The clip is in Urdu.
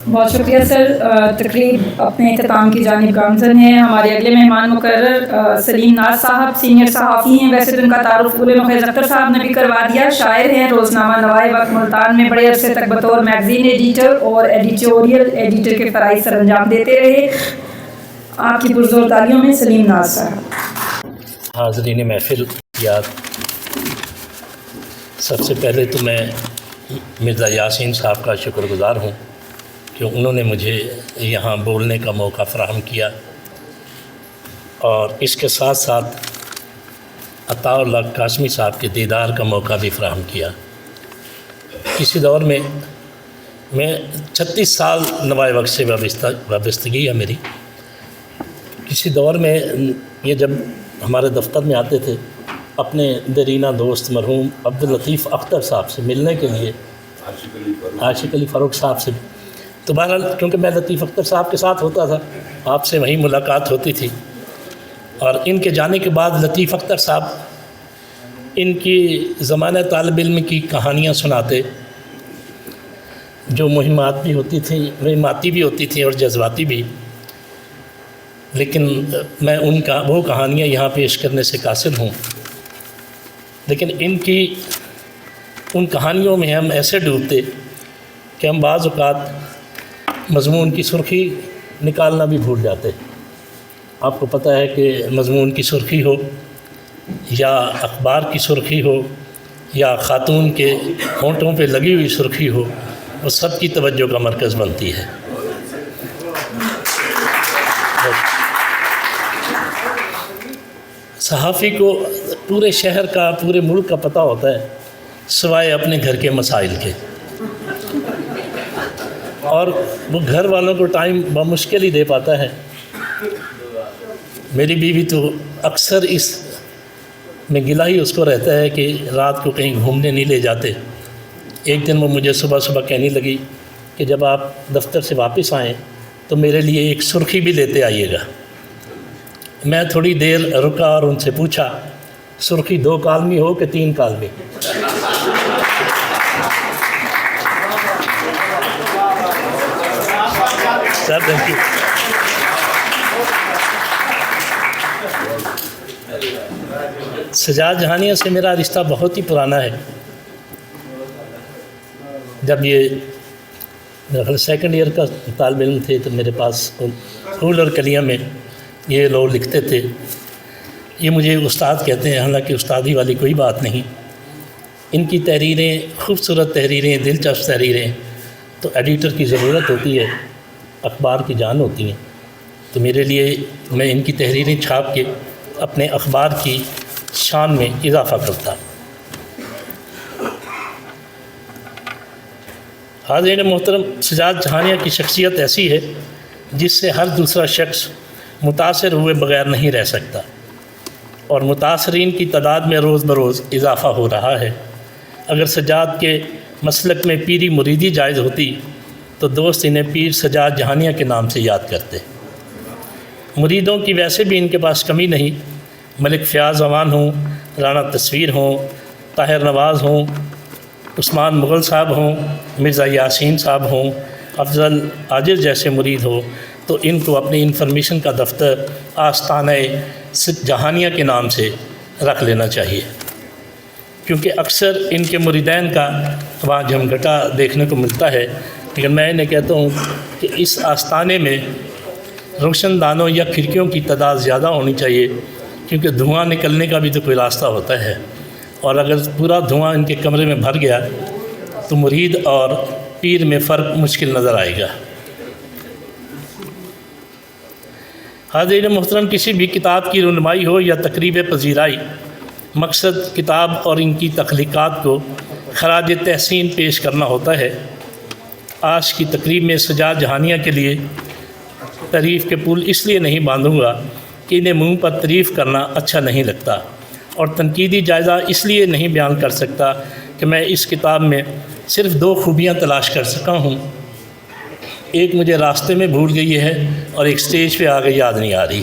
بہت شکریہ سر. تقریب اپنے اختتام کی جانب گامزن ہے. ہمارے اگلے مہمان مقرر سلیم ناز صاحب سینئر صحافی ہیں. ویسے تو ان کا تعارف پورے خیز اختر صاحب نے بھی کروا دیا. شاعر ہیں, روزنامہ نوائے وقت ملتان میں بڑے عرصے تک بطور میگزین ایڈیٹر اور ایڈیٹوریل ایڈیٹر کے فرائض سر انجام دیتے رہے. آپ کی پرزور تالیوں میں سلیم ناز صاحب. حاضرین محفل یاد، سب سے پہلے تو میں مرزا یاسین صاحب کا شکر گزار ہوں کہ انہوں نے مجھے یہاں بولنے کا موقع فراہم کیا، اور اس کے ساتھ ساتھ عطاء اللہ قاسمی صاحب کے دیدار کا موقع بھی فراہم کیا. کسی دور میں 36 سال نوائے وقت سے وابستگی ہے میری. کسی دور میں یہ جب ہمارے دفتر میں آتے تھے اپنے دیرینہ دوست مرحوم عبداللطیف اختر صاحب سے ملنے کے لیے، عاشق علی فاروق صاحب سے، تو بہرحال کیونکہ میں لطیف اختر صاحب کے ساتھ ہوتا تھا آپ سے وہیں ملاقات ہوتی تھی. اور ان کے جانے کے بعد لطیف اختر صاحب ان کی زمانہ طالب علم کی کہانیاں سناتے، جو مہمات بھی ہوتی تھیں، مہماتی بھی ہوتی تھیں اور جذباتی بھی، لیکن میں وہ کہانیاں یہاں پیش کرنے سے قاصر ہوں. لیکن ان کہانیوں میں ہم ایسے ڈوبتے کہ ہم بعض اوقات مضمون کی سرخی نکالنا بھی بھول جاتے. آپ کو پتہ ہے کہ مضمون کی سرخی ہو یا اخبار کی سرخی ہو یا خاتون کے ہونٹوں پہ لگی ہوئی سرخی ہو، وہ سب کی توجہ کا مرکز بنتی ہے. صحافی کو پورے شہر کا، پورے ملک کا پتہ ہوتا ہے سوائے اپنے گھر کے مسائل کے، اور وہ گھر والوں کو ٹائم بمشکل ہی دے پاتا ہے. میری بیوی تو اکثر اس میں گلہ ہی اس کو رہتا ہے کہ رات کو کہیں گھومنے نہیں لے جاتے. ایک دن وہ مجھے صبح کہنے لگی کہ جب آپ دفتر سے واپس آئیں تو میرے لیے ایک سرخی بھی لیتے آئیے گا. میں تھوڑی دیر رکا اور ان سے پوچھا، سرخی 2 کالمی ہو کہ 3 کالمی؟ Sir thank you. Sajjad Jahania سے میرا رشتہ بہت ہی پرانا ہے. جب یہ میرا خیال 2nd ایئر کا طالب علم تھے تو میرے پاس پھول اور کلیاں میں یہ لوگ لکھتے تھے. یہ مجھے استاد کہتے ہیں، حالانکہ استادی والی کوئی بات نہیں. ان کی تحریریں خوبصورت تحریریں، دلچسپ تحریریں، تو ایڈیٹر کی ضرورت ہوتی ہے، اخبار کی جان ہوتی ہیں. تو میرے لیے میں ان کی تحریریں چھاپ کے اپنے اخبار کی شان میں اضافہ کرتا. حاضرین محترم، سجاد جہانیہ کی شخصیت ایسی ہے جس سے ہر دوسرا شخص متاثر ہوئے بغیر نہیں رہ سکتا، اور متاثرین کی تعداد میں روز بروز اضافہ ہو رہا ہے. اگر سجاد کے مسلک میں پیری مریدی جائز ہوتی تو دوست انہیں پیر سجاد جہانیہ کے نام سے یاد کرتے. مریدوں کی ویسے بھی ان کے پاس کمی نہیں. ملک فیاض امان ہوں، رانا تصویر ہوں، طاہر نواز ہوں، عثمان مغل صاحب ہوں، مرزا یاسین صاحب ہوں، افضل عاجز جیسے مرید ہوں، تو ان کو اپنی انفارمیشن کا دفتر آستانہ جہانیہ کے نام سے رکھ لینا چاہیے، کیونکہ اکثر ان کے مریدین کا وہاں جھمگھٹا دیکھنے کو ملتا ہے. لیکن میں انہیں کہتا ہوں کہ اس آستانے میں روشن دانوں یا کھڑکیوں کی تعداد زیادہ ہونی چاہیے، کیونکہ دھواں نکلنے کا بھی تو کوئی راستہ ہوتا ہے، اور اگر پورا دھواں ان کے کمرے میں بھر گیا تو مرید اور پیر میں فرق مشکل نظر آئے گا. حاضرین محترم، کسی بھی کتاب کی رونمائی ہو یا تقریب پذیرائی، مقصد کتاب اور ان کی تخلیقات کو خراج تحسین پیش کرنا ہوتا ہے. آج کی تقریب میں سجاد جہانیہ کے لیے تعریف کے پل اس لیے نہیں باندھوں گا کہ انہیں منہ پر تعریف کرنا اچھا نہیں لگتا، اور تنقیدی جائزہ اس لیے نہیں بیان کر سکتا کہ میں اس کتاب میں صرف 2 خوبیاں تلاش کر سکا ہوں. ایک مجھے راستے میں بھول گئی ہے اور ایک سٹیج پہ آ کے یاد نہیں آ رہی.